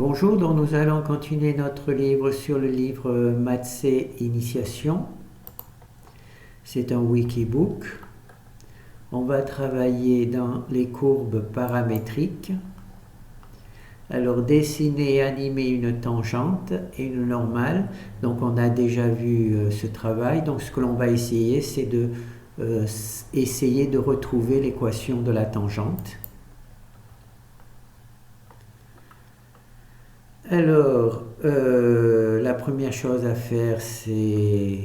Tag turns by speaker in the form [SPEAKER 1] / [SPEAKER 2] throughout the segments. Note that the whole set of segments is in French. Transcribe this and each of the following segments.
[SPEAKER 1] Bonjour, donc nous allons continuer notre livre sur le livre Maths Initiation. C'est un wikibook. On va travailler dans les courbes paramétriques. Alors dessiner et animer une tangente et une normale. Donc on a déjà vu ce travail. Donc ce que l'on va essayer, c'est de essayer de retrouver l'équation de la tangente. Alors, la première chose à faire, c'est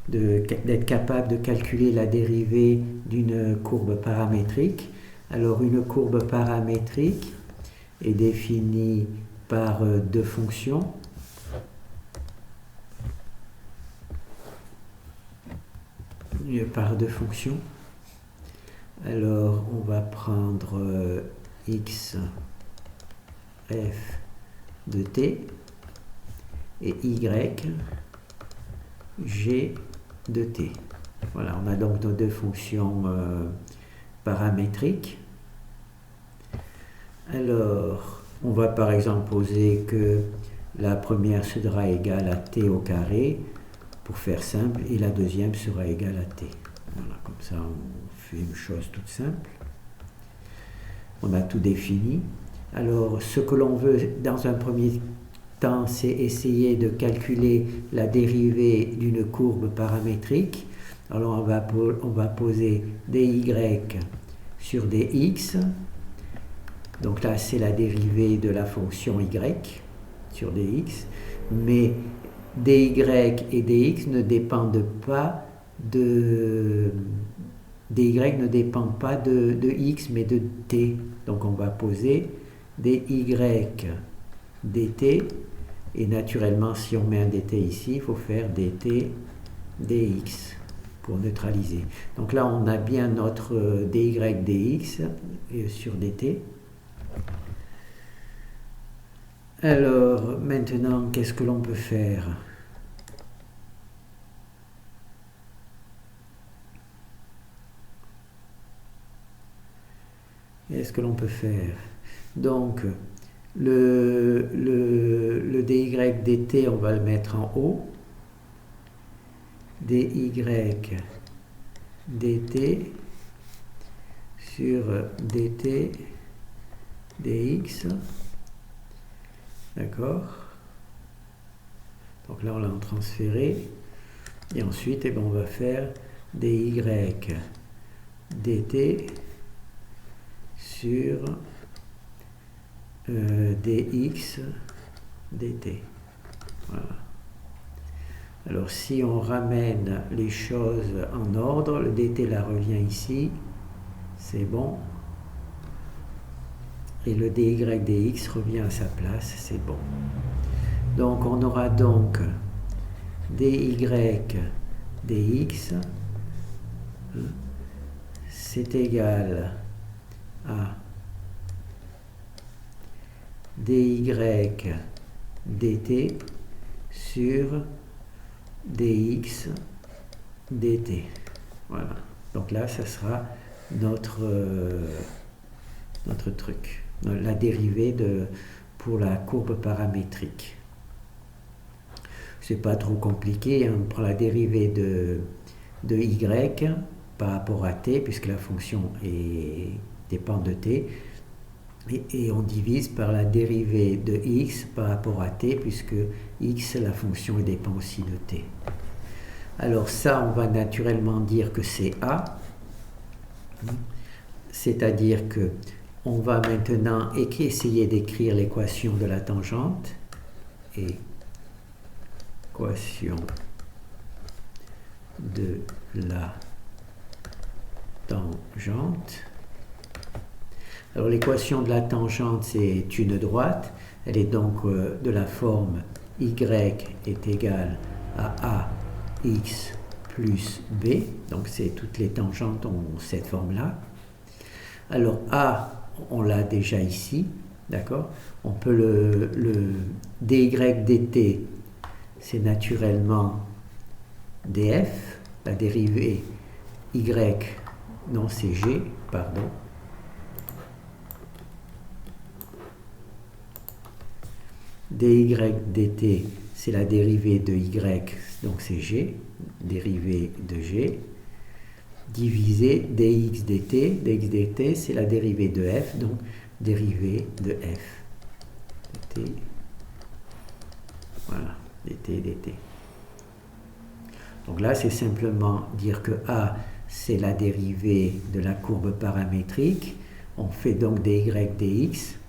[SPEAKER 1] d'être capable de calculer la dérivée d'une courbe paramétrique. Alors, une courbe paramétrique est définie par deux fonctions. Alors, on va prendre x f de t et y g de t. Voilà, on a donc nos deux fonctions paramétriques. Alors, on va par exemple poser que la première sera égale à t au carré, pour faire simple, et la deuxième sera égale à t. Voilà, comme ça on fait une chose toute simple. On a tout défini. Alors, ce que l'on veut dans un premier temps, c'est essayer de calculer la dérivée d'une courbe paramétrique. Alors, on va poser dy sur dx. Donc là, c'est la dérivée de la fonction y sur dx. Mais dy et dx ne dépendent pas de... dy ne dépend pas de x, mais de t. Donc on va poser dy dt, et naturellement, si on met un dt ici, il faut faire dt dx pour neutraliser. Donc là, on a bien notre dy dx sur dt. Alors, maintenant, qu'est-ce que l'on peut faire ? Qu'est-ce que l'on peut faire ? Donc, le dy dt, on va le mettre en haut. dy dt sur dt dx. D'accord ? Donc là, on l'a transféré. Et ensuite, on va faire dy dt sur dx dt. Voilà. Alors si on ramène les choses en ordre, le dt là revient ici, c'est bon. Et le dy dx revient à sa place, c'est bon. Donc on aura donc dy dx, c'est égal à dy dt sur dx dt. Voilà. Donc là, ça sera notre truc, la dérivée pour la courbe paramétrique. C'est pas trop compliqué, hein. On prend la dérivée de y par rapport à t, puisque la fonction dépend de t, et on divise par la dérivée de x par rapport à t, puisque x, la fonction, dépend aussi de t. Alors ça, on va naturellement dire que c'est a, c'est-à-dire que on va maintenant essayer d'écrire l'équation de la tangente, équation de la tangente. Alors l'équation de la tangente, c'est une droite. Elle est donc de la forme y est égal à ax plus b. Donc toutes les tangentes ont cette forme-là. Alors a, on l'a déjà ici, d'accord ? On peut le dy dt, c'est naturellement df, la dérivée y, non c'est g, pardon. dy dt, c'est la dérivée de y, donc c'est g, dérivée de g, divisé dx dt, c'est la dérivée de f, donc dérivée de f. dt, voilà, dt. Donc là, c'est simplement dire que a, c'est la dérivée de la courbe paramétrique. On fait donc dy dx.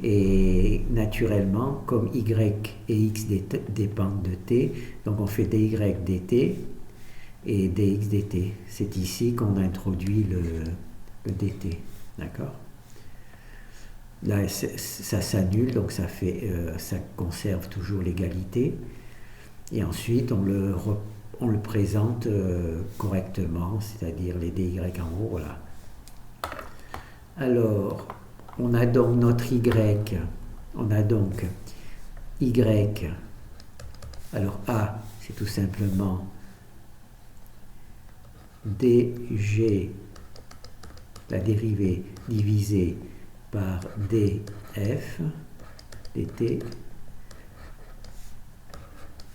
[SPEAKER 1] Et naturellement, comme y et x dépendent de t, donc on fait dy dt et dx dt. C'est ici qu'on introduit le dt. D'accord? Là, ça s'annule, donc ça conserve toujours l'égalité. Et ensuite, on le présente correctement, c'est-à-dire les dy en haut, voilà. Alors, on a donc notre y, on a donc y, alors a, c'est tout simplement dg, la dérivée divisée par df, dt,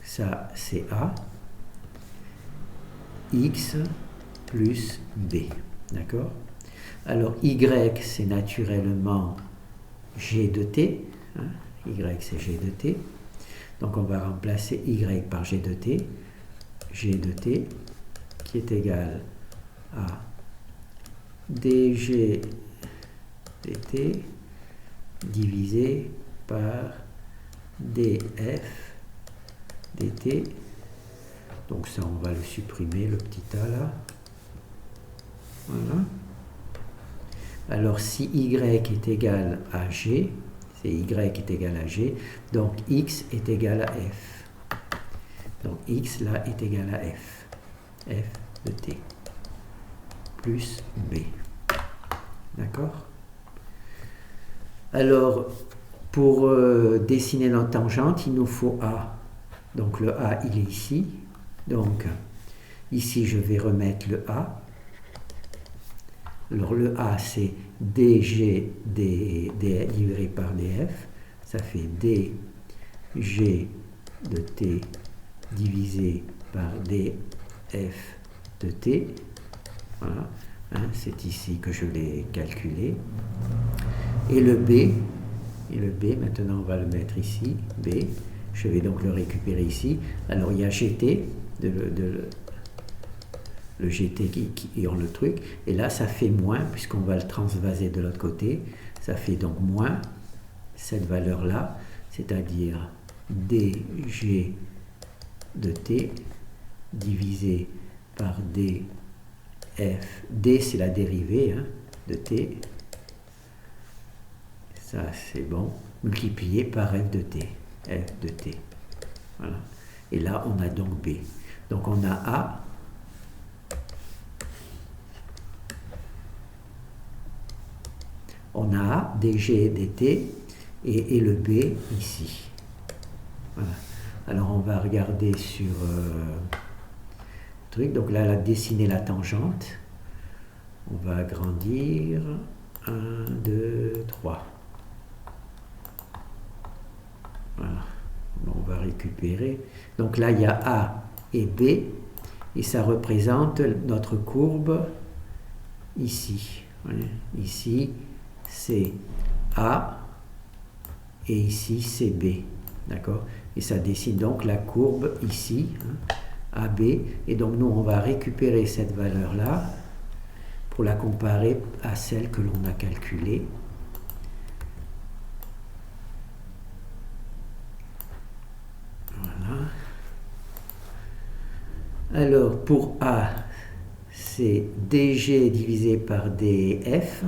[SPEAKER 1] ça c'est a, x plus b, d'accord? Alors y, c'est naturellement g de t, hein, y c'est g de t, donc on va remplacer y par g de t qui est égal à dg dt divisé par df dt, donc ça on va le supprimer, le petit a là, voilà. Alors si y est égal à g, c'est y est égal à g, donc x est égal à f. Donc x là est égal à f, f de t, plus b. D'accord? Alors, pour dessiner notre tangente, il nous faut a. Donc le a, il est ici. Donc, ici, je vais remettre le a. Alors le a, c'est dg divisé par df. Ça fait dg de t divisé par df de t. Voilà. Hein, c'est ici que je l'ai calculé. Et le b, maintenant on va le mettre ici, b. Je vais donc le récupérer ici. Alors il y a gt, le gt qui ont le truc, et là ça fait moins, puisqu'on va le transvaser de l'autre côté, ça fait donc moins cette valeur là, c'est-à-dire dg de t divisé par df, d c'est la dérivée hein, de t, ça c'est bon, multiplié par f de t, voilà, et là on a donc b, donc on a a, on a A, dg, dt, et le B ici. Voilà. Alors on va regarder sur truc. Donc là, elle a dessiné la tangente. On va agrandir. 1, 2, 3. Voilà. Bon, on va récupérer. Donc là, il y a A et B. Et ça représente notre courbe ici. Voilà. Ici, c'est A et ici c'est B, d'accord? Et ça dessine donc la courbe ici, hein, AB, et donc nous on va récupérer cette valeur là pour la comparer à celle que l'on a calculée. Voilà. Alors pour A, c'est dg divisé par df.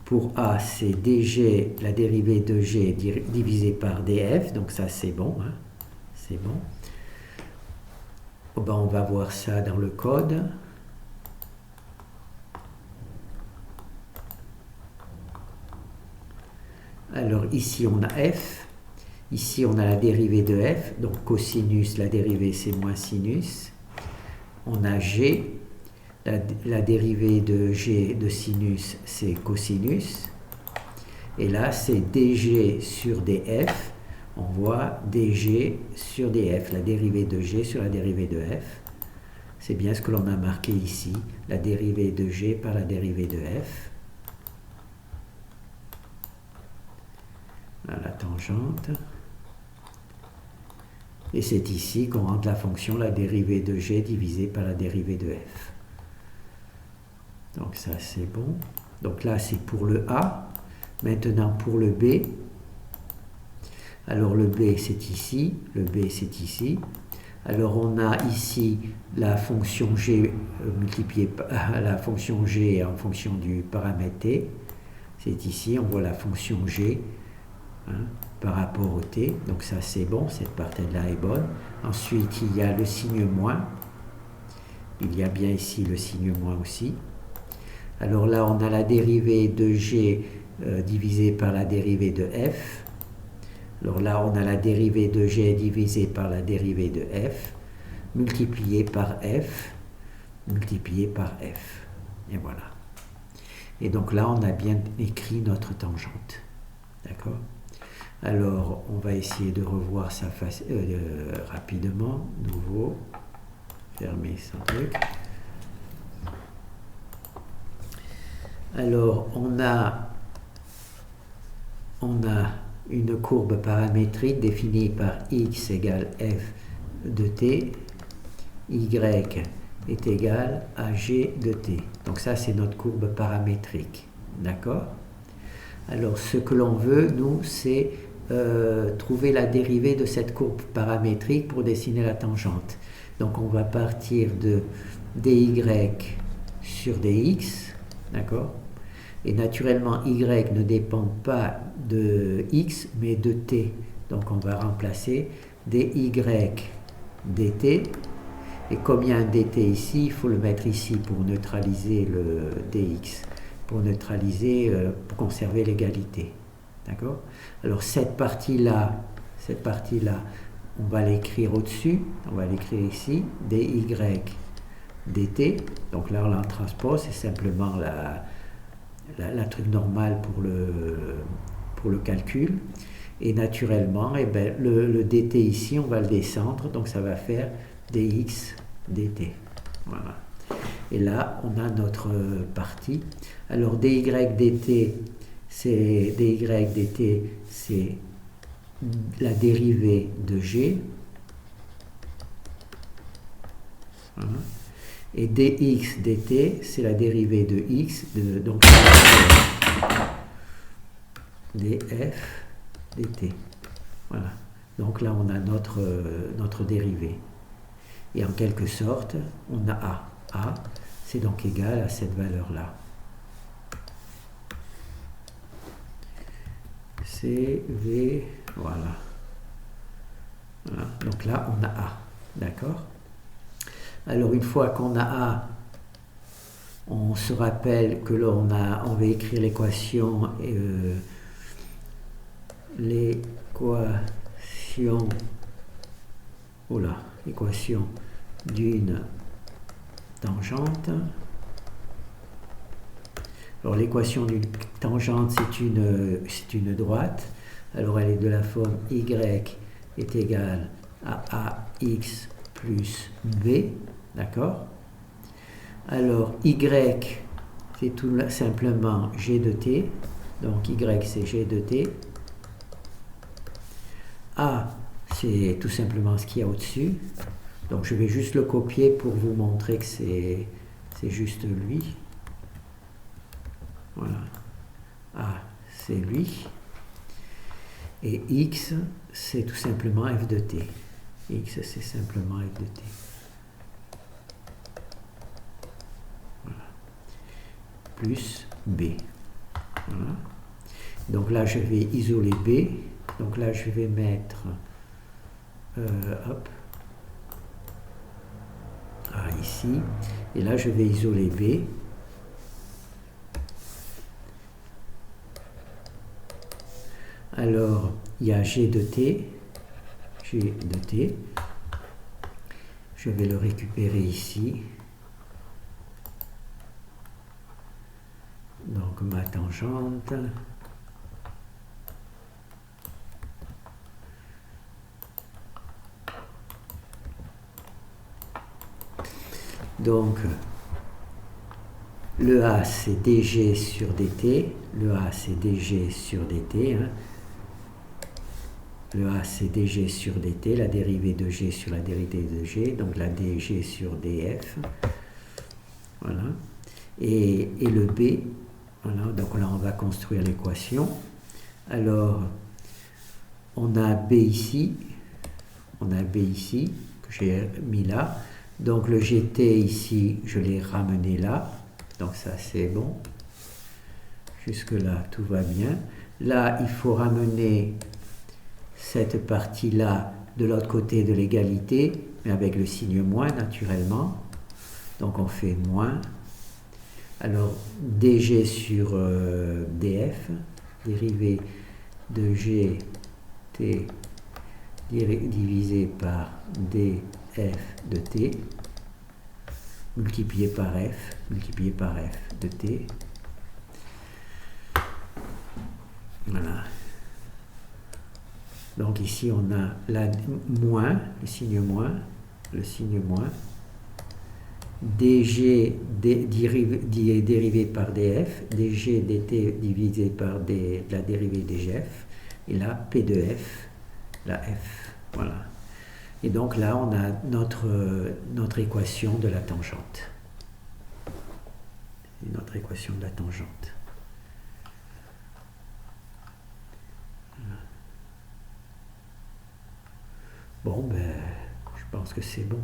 [SPEAKER 1] Pour A, c'est dg, la dérivée de g divisé par df, donc ça c'est bon, hein, c'est bon. Oh ben, on va voir ça dans le code. Alors ici on a f, ici on a la dérivée de f, donc cosinus, la dérivée c'est moins sinus. On a g. La dérivée de g de sinus, c'est cosinus. Et là, c'est dg sur df. on voit dg sur df, la dérivée de g sur la dérivée de f. C'est bien ce que l'on a marqué ici, la dérivée de g par la dérivée de f. Là, la tangente. Et c'est ici qu'on rentre la fonction la dérivée de g divisée par la dérivée de f. Donc ça c'est bon. Donc là c'est pour le A. Maintenant pour le B. Alors le B c'est ici, le B c'est ici. Alors on a ici la fonction g multipliée par la fonction g en fonction du paramètre t. C'est ici, on voit la fonction g par rapport au t. Donc ça c'est bon, cette partie-là est bonne. Ensuite il y a le signe moins. Il y a bien ici le signe moins aussi. Alors là on a la dérivée de g divisée par la dérivée de f. Alors là, on a la dérivée de g divisée par la dérivée de f, multipliée par f, multipliée par f. Et voilà. Et donc là, on a bien écrit notre tangente. D'accord? Alors, on va essayer de revoir ça rapidement. Nouveau. Fermer ce truc. Alors, on a une courbe paramétrique définie par x égale f de t, y est égal à g de t. Donc ça, c'est notre courbe paramétrique. D'accord? Alors, ce que l'on veut, nous, c'est trouver la dérivée de cette courbe paramétrique pour dessiner la tangente. Donc, on va partir de dy sur dx, d'accord? Et naturellement, y ne dépend pas de x, mais de t. Donc on va remplacer dy dt. Et comme il y a un dt ici, il faut le mettre ici pour neutraliser le dx, pour neutraliser, pour conserver l'égalité. D'accord? Alors cette partie-là, on va l'écrire au-dessus. On va l'écrire ici, dy dt. Donc là, on la transpose, c'est simplement la truc normale pour le calcul. Et naturellement, eh ben, le dt ici, on va le descendre, donc ça va faire dx dt. Voilà. Et là, on a notre partie. Alors dy dt, c'est la dérivée de g. Voilà. Et dx dt, c'est la dérivée de x, donc df dt. Voilà. Donc là, on a notre dérivée. Et en quelque sorte, on a a. A, c'est donc égal à cette valeur-là. CV, voilà. Voilà. Donc là, on a a. D'accord? Alors, une fois qu'on a a, on se rappelle que là, on va écrire l'équation l'équation d'une tangente. Alors, l'équation d'une tangente, c'est une droite. Alors, elle est de la forme y est égale à ax plus b. D'accord? Alors, y, c'est tout simplement g de t. Donc, y, c'est g de t. A, c'est tout simplement ce qu'il y a au-dessus. Donc, je vais juste le copier pour vous montrer que c'est juste lui. Voilà. A, c'est lui. Et x, c'est tout simplement f de t. X, c'est simplement f de t. Voilà. Plus b. Voilà. Donc là, je vais isoler b. Donc là, je vais mettre hop, A ici. Et là, je vais isoler b. Alors, il y a g de t. G de t. Je vais le récupérer ici. Donc, ma tangente. Donc, le A c'est dg sur dt, le A c'est dg sur dt, hein. Le A c'est dg sur dt, la dérivée de g sur la dérivée de g, donc la dg sur df, voilà. Et le B, voilà, donc là on va construire l'équation. Alors, on a B ici, que j'ai mis là, donc le gt ici, je l'ai ramené là, donc ça c'est bon, jusque là tout va bien. Là il faut ramener cette partie là de l'autre côté de l'égalité, mais avec le signe moins naturellement, donc on fait moins. Alors dg sur df, dérivée de gt divisé par df de t, multiplié par f de t. Voilà. Donc ici on a la moins, le signe moins, dg dérivé par df, dg dt divisé par la dérivée dgf, et là p de f, la f, voilà. Et donc là on a notre équation de la tangente. Notre équation de la tangente. Bon, ben, je pense que c'est bon.